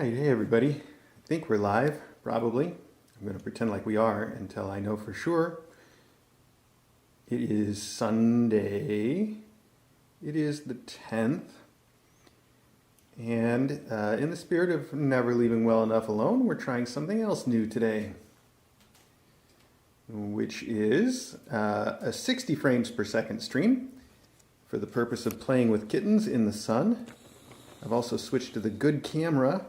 Alright, hey everybody. I think we're live, probably. I'm going to pretend like we are until I know for sure. It is Sunday. It is the 10th. And in the spirit of never leaving well enough alone, we're trying something else new today, which is a 60 frames per second stream for the purpose of playing with kittens in the sun. I've also switched to the good camera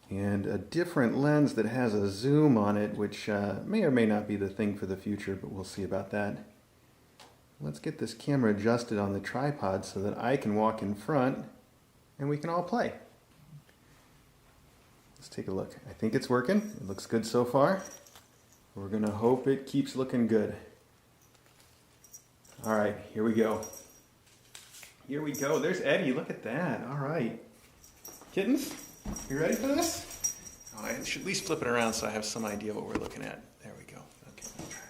and a different lens that has a zoom on it, which may or may not be the thing for the future, but we'll see about that. Let's get this camera adjusted on the tripod so that I can walk in front and we can all play. Let's take a look. I think it's working. It looks good so far. We're going to hope it keeps looking good. All right, here we go. Here we go. There's Eddie. Look at that. All right. Kittens, you ready for this? Oh, I should at least flip it around so I have some idea what we're looking at. There we go. Okay, I'll try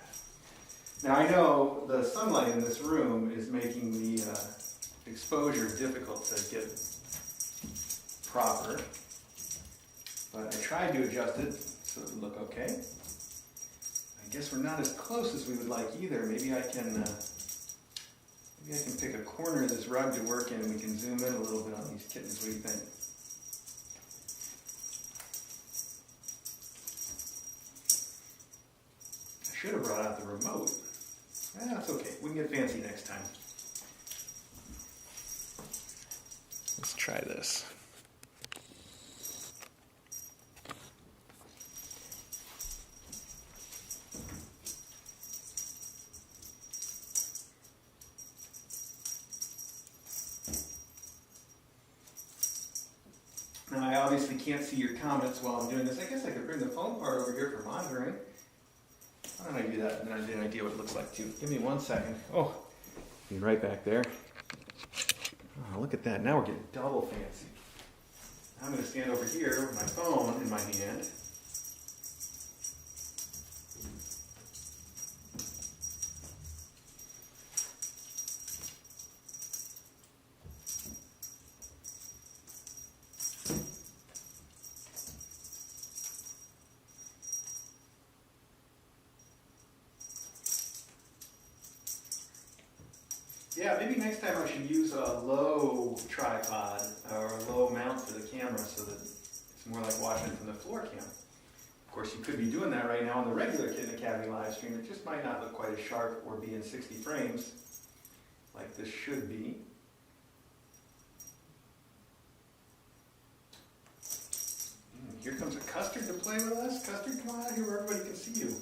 that. Now I know the sunlight in this room is making the exposure difficult to get proper, but I tried to adjust it so it would look okay. I guess we're not as close as we would like either. Maybe I can pick a corner of this rug to work in and we can zoom in a little bit on these kittens. What do you think? I should have brought out the remote. That's okay. We can get fancy next time. Let's try this. Now, I obviously can't see your comments while I'm doing this. I guess I could bring the phone part over here for monitoring. Why don't I do that and then I get an idea what it looks like too. Give me 1 second. Oh, be right back there. Oh, look at that. Now we're getting double fancy. I'm going to stand over here with my phone in my hand. Yeah, maybe next time I should use a low tripod or a low mount for the camera so that it's more like watching it from the floor cam. Of course, you could be doing that right now on the regular Kitten Academy live stream. It just might not look quite as sharp or be in 60 frames like this should be. Here comes a Custard to play with us. Custard, come on out here where everybody can see you.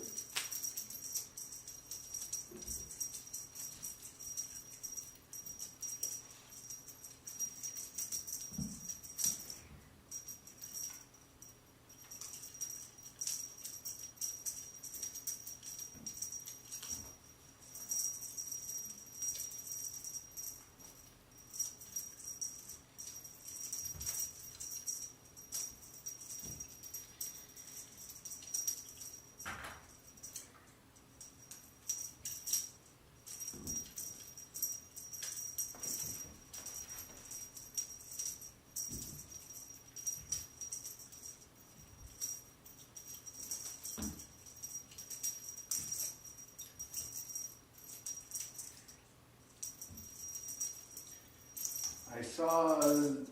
I saw,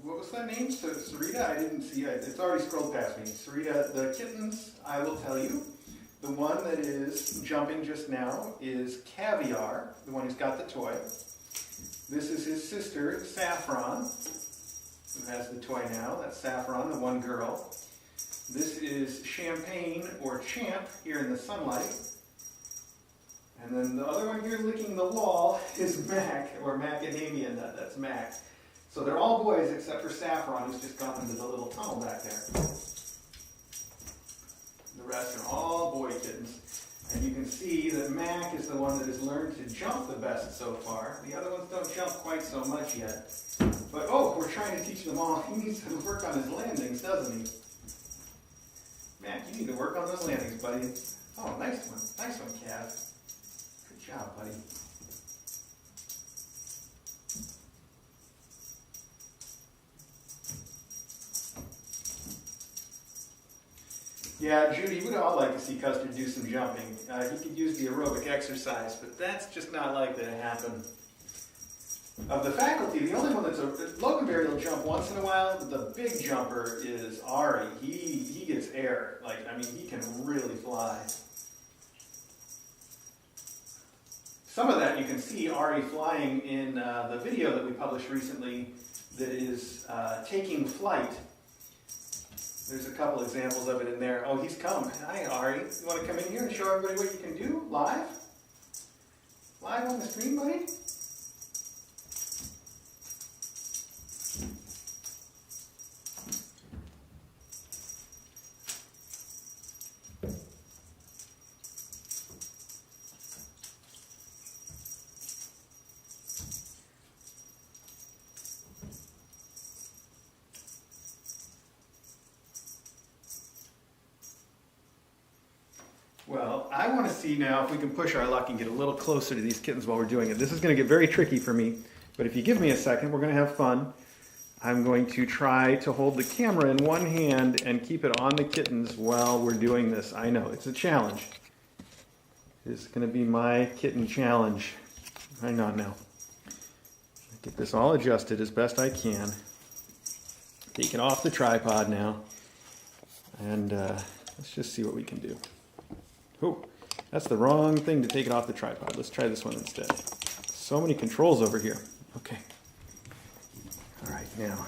what was that name? Sarita? I didn't see it. It's already scrolled past me. Sarita, the kittens, I will tell you. The one that is jumping just now is Caviar, the one who's got the toy. This is his sister, Saffron, who has the toy now. That's Saffron, the one girl. This is Champagne, or Champ, here in the sunlight. And then the other one here licking the wall is Mac, or Macadamia Nut. That's Mac. So they're all boys except for Saffron, who's just gone into the little tunnel back there. The rest are all boy kittens. And you can see that Mac is the one that has learned to jump the best so far. The other ones don't jump quite so much yet. But oh, we're trying to teach them all. He needs to work on his landings, doesn't he? Mac, you need to work on those landings, buddy. Oh, nice one. Nice one, Cav. Good job, buddy. Yeah, Judy, we'd all like to see Custard do some jumping. He could use the aerobic exercise, but that's just not likely to happen. Of the faculty, the only one that's Loganberry will jump once in a while, but the big jumper is Ari. He gets air. Like, I mean, he can really fly. Some of that you can see Ari flying in the video that we published recently that is taking flight. There's a couple examples of it in there. Oh, he's come. Hi, Ari. You want to come in here and show everybody what you can do live? Live on the screen, buddy? Well, I want to see now if we can push our luck and get a little closer to these kittens while we're doing it. This is going to get very tricky for me, but if you give me a second, we're going to have fun. I'm going to try to hold the camera in one hand and keep it on the kittens while we're doing this. I know, it's a challenge. It's going to be my kitten challenge. Hang on now. Get this all adjusted as best I can. Take it off the tripod now. And let's just see what we can do. Oh, that's the wrong thing to take it off the tripod. Let's try this one instead. So many controls over here. Okay. All right, now.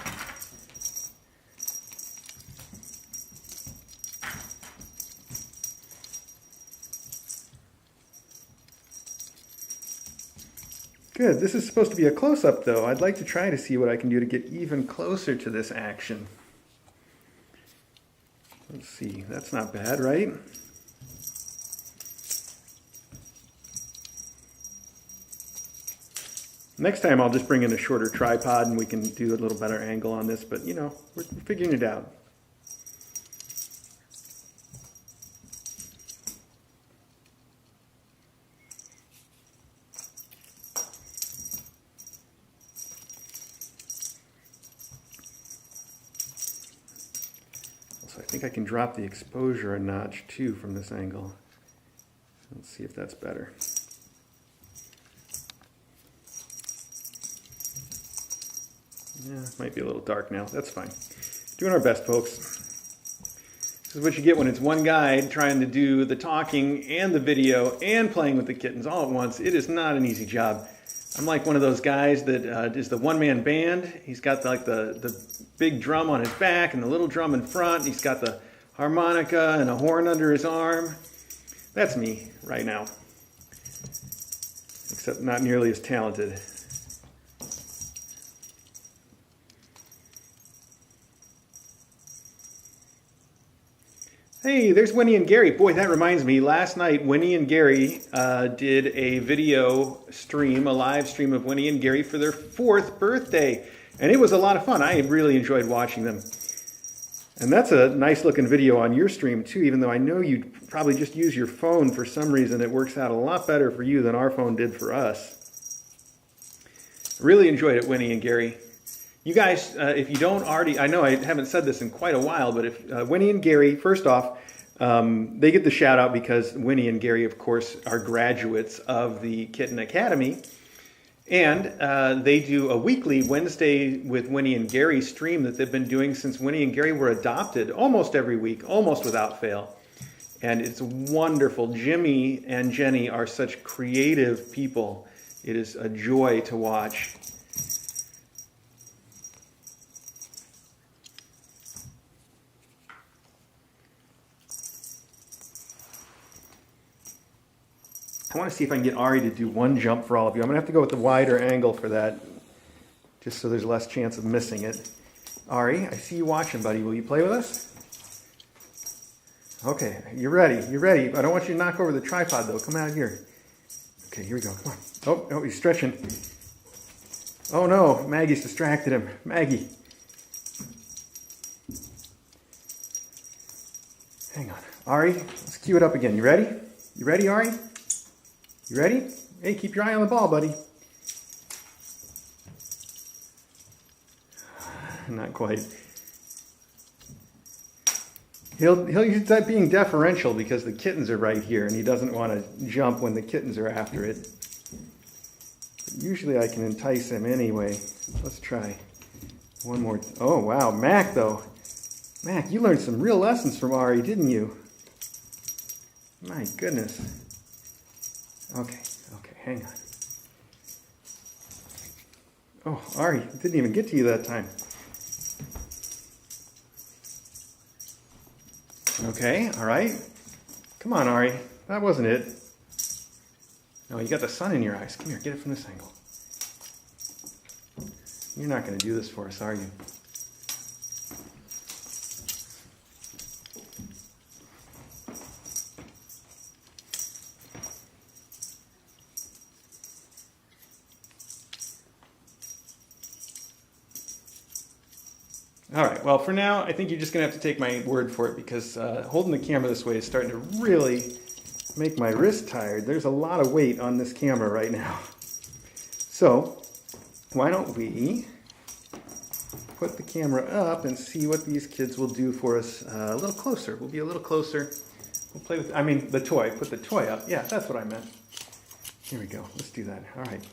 Good. This is supposed to be a close-up, though. I'd like to try to see what I can do to get even closer to this action. Let's see. That's not bad, right? Next time I'll just bring in a shorter tripod and we can do a little better angle on this, but you know, we're figuring it out. So I think I can drop the exposure a notch too from this angle. Let's see if that's better. Yeah, it might be a little dark now. That's fine. Doing our best, folks. This is what you get when it's one guy trying to do the talking and the video and playing with the kittens all at once. It is not an easy job. I'm like one of those guys that is the one-man band. He's got the big drum on his back and the little drum in front. He's got the harmonica and a horn under his arm. That's me right now. Except not nearly as talented. Hey, there's Winnie and Gary. Boy, that reminds me, last night Winnie and Gary did a video stream, a live stream of Winnie and Gary for their 4th birthday. And it was a lot of fun. I really enjoyed watching them. And that's a nice looking video on your stream too, even though I know you probably just use your phone for some reason. It works out a lot better for you than our phone did for us. Really enjoyed it, Winnie and Gary. You guys, if you don't already, I know I haven't said this in quite a while, but if Winnie and Gary, first off, they get the shout out because Winnie and Gary, of course, are graduates of the Kitten Academy. And they do a weekly Wednesday with Winnie and Gary stream that they've been doing since Winnie and Gary were adopted, almost every week, almost without fail. And it's wonderful. Jimmy and Jenny are such creative people. It is a joy to watch. I want to see if I can get Ari to do one jump for all of you. I'm going to have to go with the wider angle for that, just so there's less chance of missing it. Ari, I see you watching, buddy. Will you play with us? Okay, you're ready. You're ready. I don't want you to knock over the tripod, though. Come out here. Okay, here we go. Come on. Oh, he's stretching. Oh, no. Maggie's distracted him. Maggie. Hang on. Ari, let's cue it up again. You ready? You ready, Ari? You ready? Hey, keep your eye on the ball, buddy. Not quite. He's being deferential because the kittens are right here and he doesn't want to jump when the kittens are after it. But usually I can entice him anyway. Let's try one more. Oh wow, Mac though. Mac, you learned some real lessons from Ari, didn't you? My goodness. Okay, hang on. Oh, Ari, didn't even get to you that time. Okay, all right. Come on, Ari. That wasn't it. No, you got the sun in your eyes. Come here, get it from this angle. You're not going to do this for us, are you? All right, well, for now, I think you're just going to have to take my word for it because holding the camera this way is starting to really make my wrist tired. There's a lot of weight on this camera right now. So, why don't we put the camera up and see what these kids will do for us a little closer. We'll be a little closer. We'll play with, I mean, the toy. Put the toy up. Yeah, that's what I meant. Here we go. Let's do that. All right.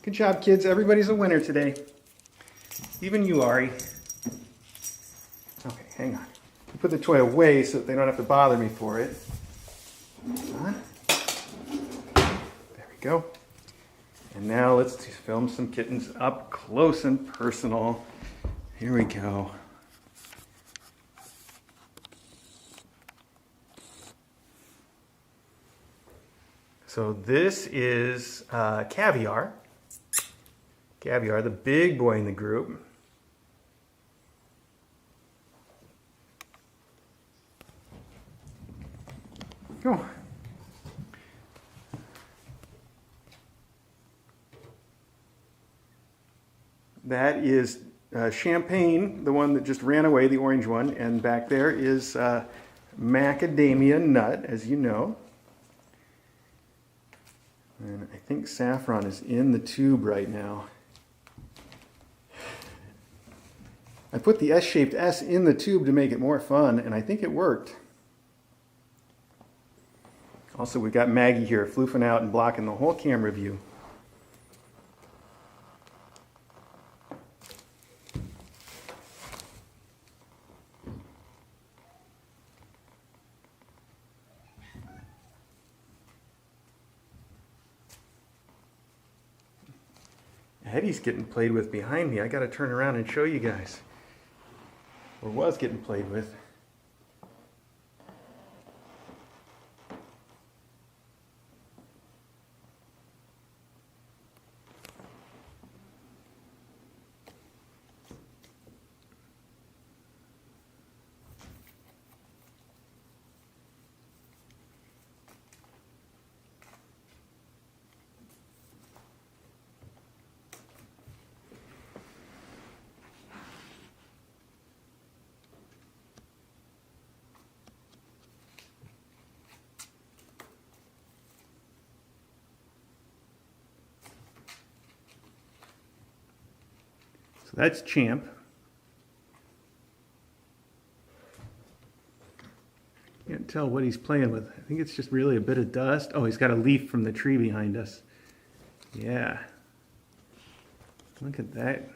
Good job, kids. Everybody's a winner today. Even you, Ari. Okay, hang on. I'll put the toy away so that they don't have to bother me for it. Hold on. There we go. And now let's film some kittens up close and personal. Here we go. So this is Caviar. Caviar, the big boy in the group. Go. That is Champagne, the one that just ran away, the orange one, and back there is Macadamia Nut, as you know. And I think Saffron is in the tube right now. I put the S-shaped S in the tube to make it more fun, and I think it worked. Also, we've got Maggie here floofing out and blocking the whole camera view. Eddie's getting played with behind me. I got to turn around and show you guys. Or was getting played with. So that's Champ. Can't tell what he's playing with. I think it's just really a bit of dust. Oh, he's got a leaf from the tree behind us. Yeah. Look at that.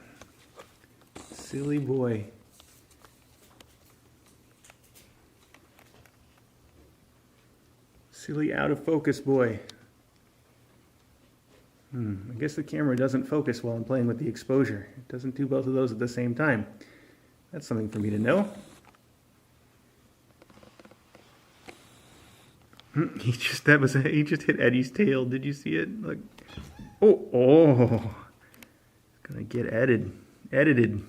Silly boy. Silly out of focus boy. I guess the camera doesn't focus while I'm playing with the exposure. It doesn't do both of those at the same time. That's something for me to know. He just hit Eddie's tail. Did you see it? Look. Oh. It's gonna get edited.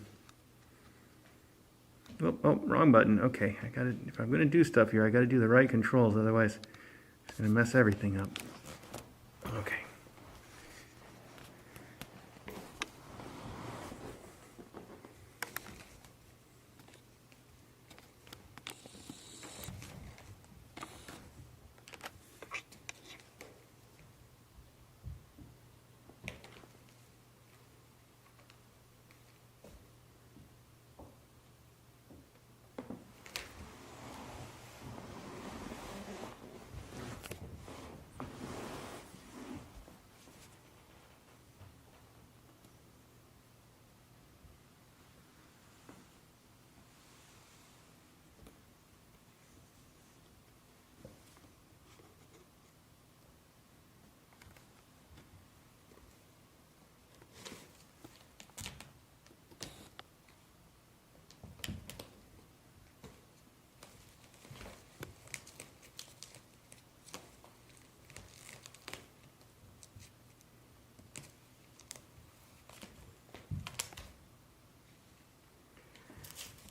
Oh, wrong button. Okay, if I'm gonna do stuff here, I gotta do the right controls, otherwise it's gonna mess everything up. Okay.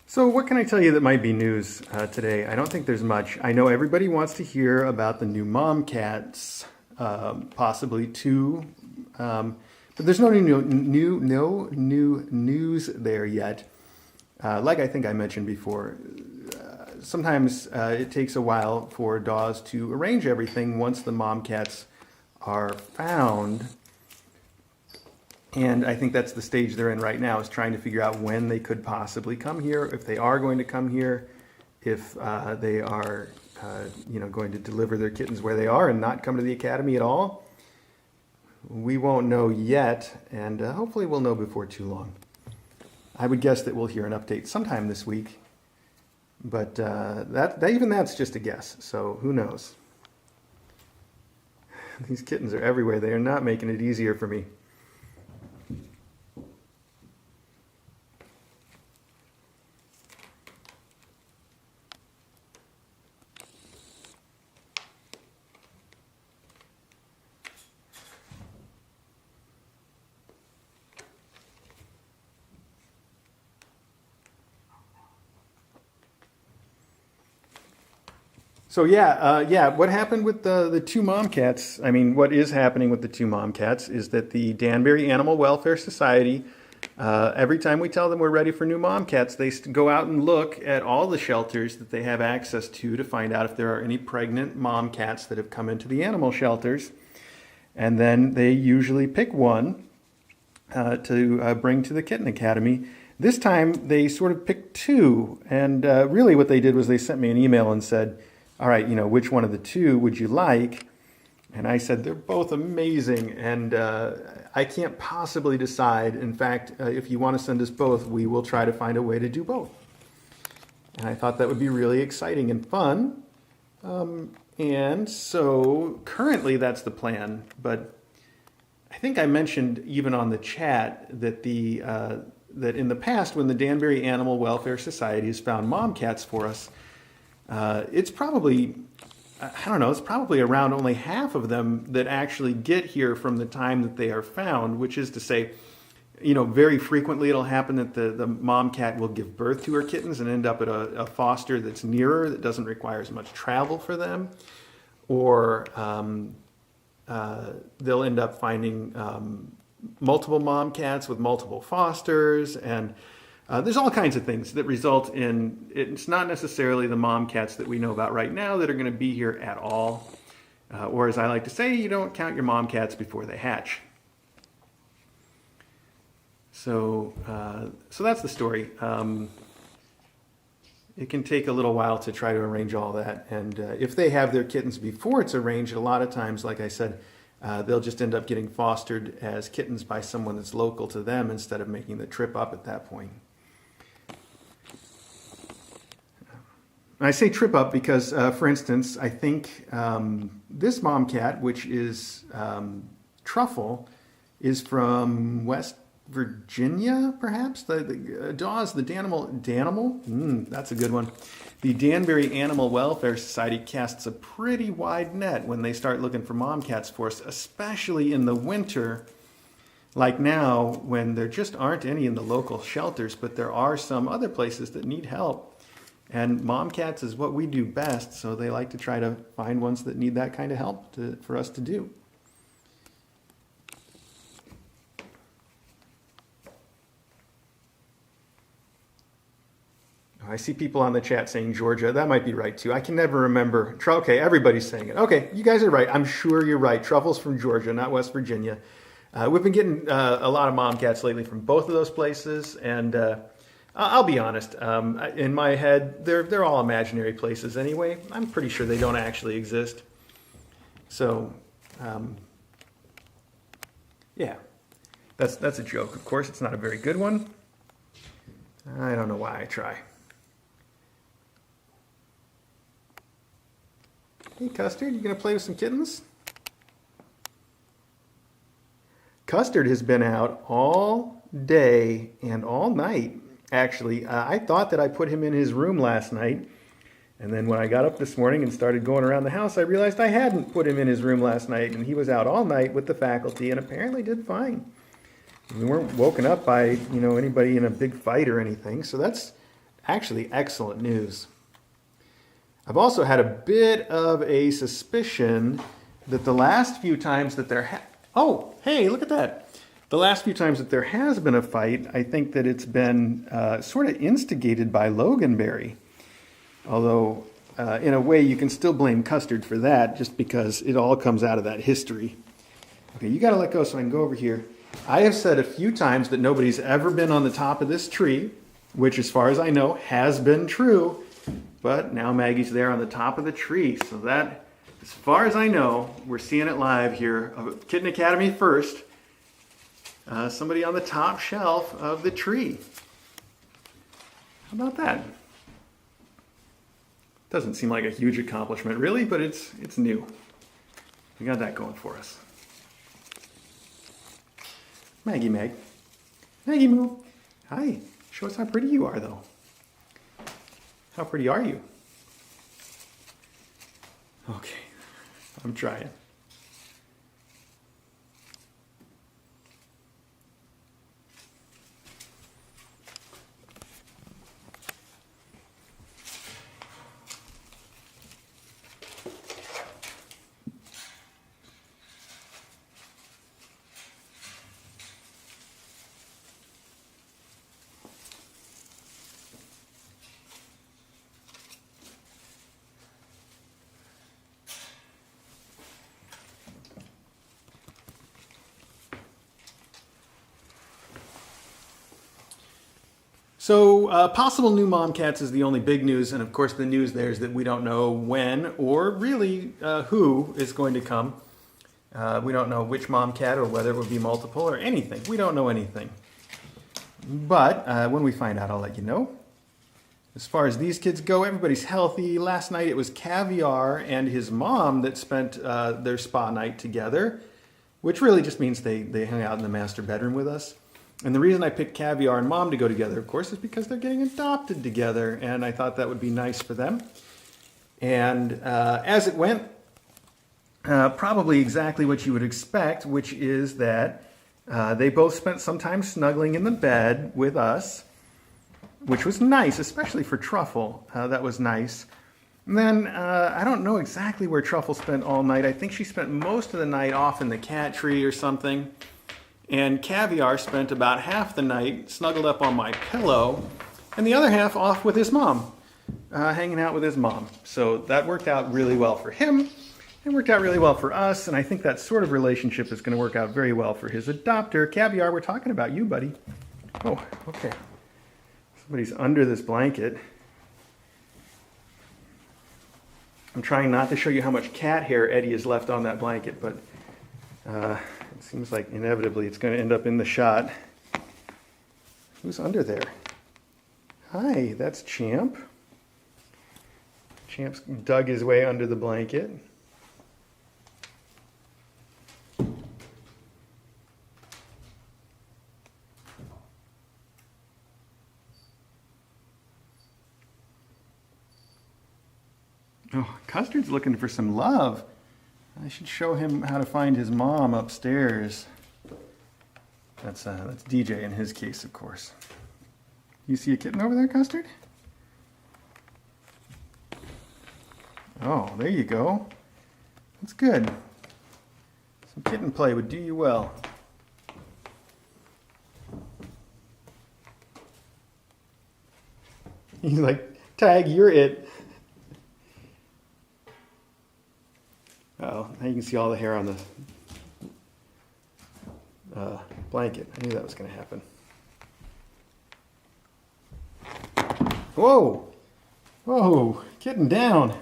So what can I tell you that might be news today? I don't think there's much. I know everybody wants to hear about the new mom cats, possibly two, but there's no new news there yet. Like I think I mentioned before, sometimes it takes a while for DAWs to arrange everything once the mom cats are found. And I think that's the stage they're in right now, is trying to figure out when they could possibly come here, if they are going to come here, if they are going to deliver their kittens where they are and not come to the academy at all. We won't know yet, and hopefully we'll know before too long. I would guess that we'll hear an update sometime this week, but even that's just a guess, so who knows. These kittens are everywhere. They are not making it easier for me. So what happened with the two mom cats? I mean, what is happening with the two mom cats is that the Danbury Animal Welfare Society, every time we tell them we're ready for new mom cats, they go out and look at all the shelters that they have access to find out if there are any pregnant mom cats that have come into the animal shelters. And then they usually pick one to bring to the Kitten Academy. This time they sort of picked two, and really what they did was they sent me an email and said, all right, which one of the two would you like? And I said, they're both amazing, and I can't possibly decide. In fact, if you want to send us both, we will try to find a way to do both. And I thought that would be really exciting and fun. And so currently that's the plan, but I think I mentioned even on the chat that that in the past, when the Danbury Animal Welfare Society has found mom cats for us, it's probably, it's probably around only half of them that actually get here from the time that they are found, which is to say, very frequently it'll happen that the mom cat will give birth to her kittens and end up at a foster that's nearer, that doesn't require as much travel for them, or they'll end up finding multiple mom cats with multiple fosters, and there's all kinds of things that result in, it's not necessarily the mom cats that we know about right now that are going to be here at all. Or as I like to say, you don't count your mom cats before they hatch. So that's the story. It can take a little while to try to arrange all that. And if they have their kittens before it's arranged, a lot of times, like I said, they'll just end up getting fostered as kittens by someone that's local to them instead of making the trip up at that point. I say trip up because, for instance, I think this mom cat, which is Truffle, is from West Virginia, perhaps? The DAWs, the Danimal? That's a good one. The Danbury Animal Welfare Society casts a pretty wide net when they start looking for mom cats for us, especially in the winter, like now, when there just aren't any in the local shelters, but there are some other places that need help. And mom cats is what we do best, so they like to try to find ones that need that kind of help for us to do. I see people on the chat saying Georgia. That might be right, too. I can never remember. Okay, everybody's saying it. Okay, you guys are right. I'm sure you're right. Truffle's from Georgia, not West Virginia. We've been getting a lot of mom cats lately from both of those places, and I'll be honest, in my head, they're all imaginary places anyway. I'm pretty sure they don't actually exist. So, yeah, that's a joke. Of course, it's not a very good one. I don't know why I try. Hey, Custard, you gonna play with some kittens? Custard has been out all day and all night. Actually, I thought that I put him in his room last night, and then when I got up this morning and started going around the house, I realized I hadn't put him in his room last night, and he was out all night with the faculty and apparently did fine. We weren't woken up by, anybody in a big fight or anything, so that's actually excellent news. I've also had a bit of a suspicion that the last few times that oh, hey, look at that. The last few times that there has been a fight, I think that it's been sort of instigated by Loganberry. Although, in a way, you can still blame Custard for that, just because it all comes out of that history. Okay, you gotta let go so I can go over here. I have said a few times that nobody's ever been on the top of this tree, which, as far as I know, has been true. But now Maggie's there on the top of the tree, so that, as far as I know, we're seeing it live here. Kitten Academy first. Somebody on the top shelf of the tree. How about that? Doesn't seem like a huge accomplishment, really, but it's new. We got that going for us. Maggie Meg. Maggie Moo. Hi. Show us how pretty you are, though. How pretty are you? Okay. I'm trying. So possible new mom cats is the only big news, and of course the news there is that we don't know when or really who is going to come. We don't know which mom cat or whether it will be multiple or anything. We don't know anything. But when we find out, I'll let you know. As far as these kids go, everybody's healthy. Last night it was Caviar and his mom that spent their spa night together, which really just means they hung out in the master bedroom with us. And the reason I picked Caviar and Mom to go together, of course, is because they're getting adopted together, and I thought that would be nice for them. And as it went, probably exactly what you would expect, which is that they both spent some time snuggling in the bed with us, which was nice, especially for Truffle. That was nice. And then I don't know exactly where Truffle spent all night. I think she spent most of the night off in the cat tree or something. And Caviar spent about half the night snuggled up on my pillow, and the other half off with his mom, hanging out with his mom. So that worked out really well for him, and worked out really well for us, and I think that sort of relationship is going to work out very well for his adopter. Caviar, we're talking about you, buddy. Oh, okay. Somebody's under this blanket. I'm trying not to show you how much cat hair Eddie has left on that blanket, but it seems like inevitably it's going to end up in the shot. Who's under there? Hi, that's Champ. Champ's dug his way under the blanket. Oh, Custard's looking for some love. I should show him how to find his mom upstairs. That's DJ in his case, of course. You see a kitten over there, Custard? Oh, there you go. That's good. Some kitten play would do you well. He's like, Tag, you're it. Uh-oh, now you can see all the hair on the blanket. I knew that was going to happen. Whoa! Whoa! Kitten down!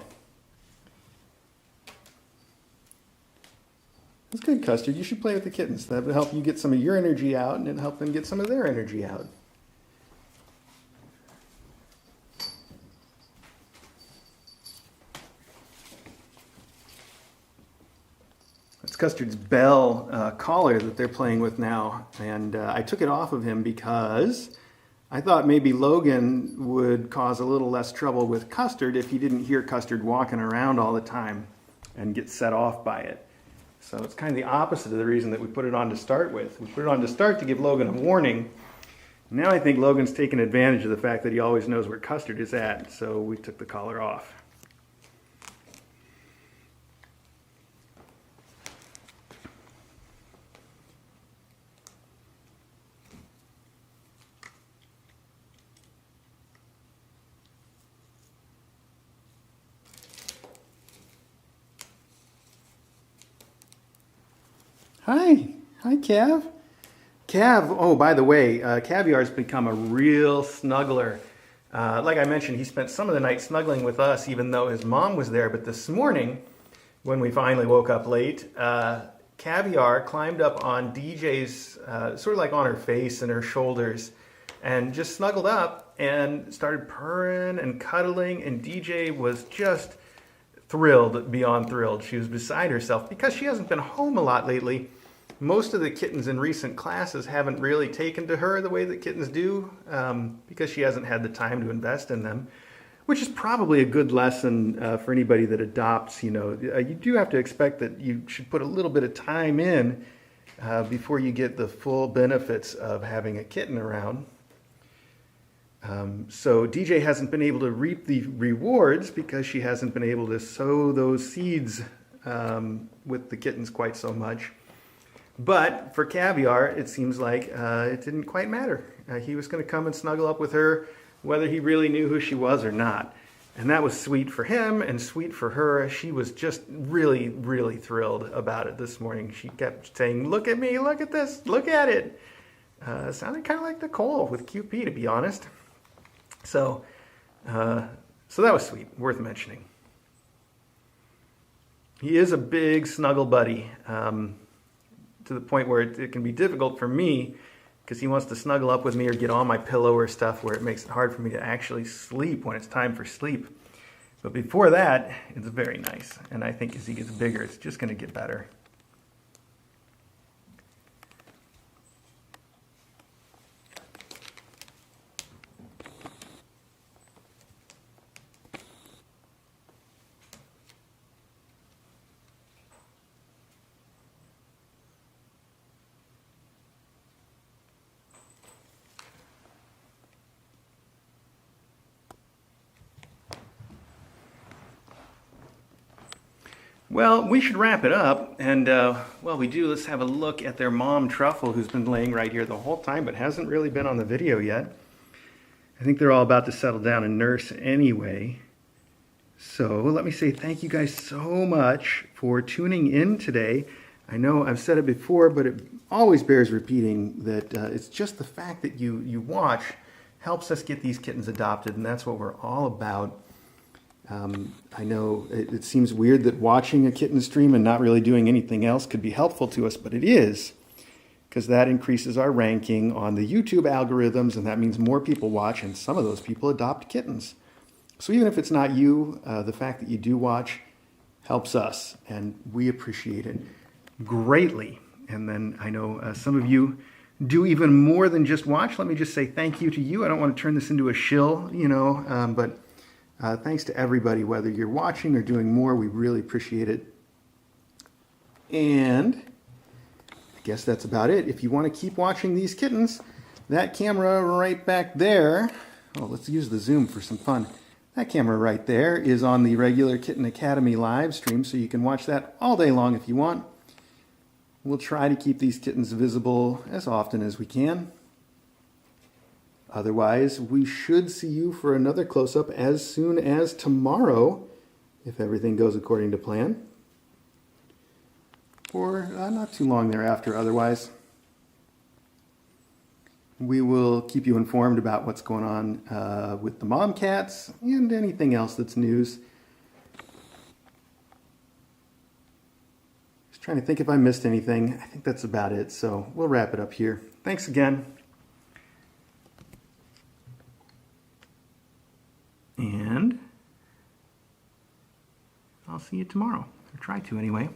That's good, Custard. You should play with the kittens. That would help you get some of your energy out, and it'd help them get some of their energy out. Custard's bell collar that they're playing with now, and I took it off of him because I thought maybe Logan would cause a little less trouble with Custard if he didn't hear Custard walking around all the time and get set off by it. So it's kind of the opposite of the reason that we put it on to start with. We put it on to start to give Logan a warning, Now I think Logan's taken advantage of the fact that he always knows where Custard is at, so we took the collar off. Hi, Cav. Cav, oh, by the way, Caviar's become a real snuggler. Like I mentioned, he spent some of the night snuggling with us, even though his mom was there. But this morning, when we finally woke up late, Caviar climbed up on DJ's, sort of like on her face and her shoulders, and just snuggled up and started purring and cuddling. And DJ was just thrilled beyond thrilled. She was beside herself because she hasn't been home a lot lately. Most of the kittens in recent classes haven't really taken to her the way that kittens do, because she hasn't had the time to invest in them, which is probably a good lesson for anybody that adopts. You know, you do have to expect that you should put a little bit of time in before you get the full benefits of having a kitten around. So DJ hasn't been able to reap the rewards because she hasn't been able to sow those seeds with the kittens quite so much. But for Caviar, it seems like it didn't quite matter. He was going to come and snuggle up with her whether he really knew who she was or not. And that was sweet for him and sweet for her. She was just really, really thrilled about it this morning. She kept saying, "Look at me, look at this, look at it." Sounded kind of like Nicole with QP, to be honest. So that was sweet, worth mentioning. He is a big snuggle buddy, to the point where it can be difficult for me because he wants to snuggle up with me or get on my pillow or stuff where it makes it hard for me to actually sleep when it's time for sleep. But before that, it's very nice. And I think as he gets bigger, it's just going to get better. Well, we should wrap it up, and while we do, let's have a look at their mom, Truffle, who's been laying right here the whole time, but hasn't really been on the video yet. I think they're all about to settle down and nurse anyway. So let me say thank you guys so much for tuning in today. I know I've said it before, but it always bears repeating that it's just the fact that you watch helps us get these kittens adopted, and that's what we're all about. I know it seems weird that watching a kitten stream and not really doing anything else could be helpful to us, but it is, because that increases our ranking on the YouTube algorithms, and that means more people watch, and some of those people adopt kittens. So even if it's not you, the fact that you do watch helps us, and we appreciate it greatly. And then I know some of you do even more than just watch. Let me just say thank you to you. I don't want to turn this into a shill, but thanks to everybody, whether you're watching or doing more, we really appreciate it. And I guess that's about it. If you want to keep watching these kittens, that camera right back there, let's use the zoom for some fun. That camera right there is on the regular Kitten Academy live stream, so you can watch that all day long if you want. We'll try to keep these kittens visible as often as we can. Otherwise, we should see you for another close-up as soon as tomorrow, if everything goes according to plan. Or not too long thereafter, otherwise. We will keep you informed about what's going on with the mom cats and anything else that's news. Just trying to think if I missed anything. I think that's about it, so we'll wrap it up here. Thanks again. And I'll see you tomorrow, or try to anyway.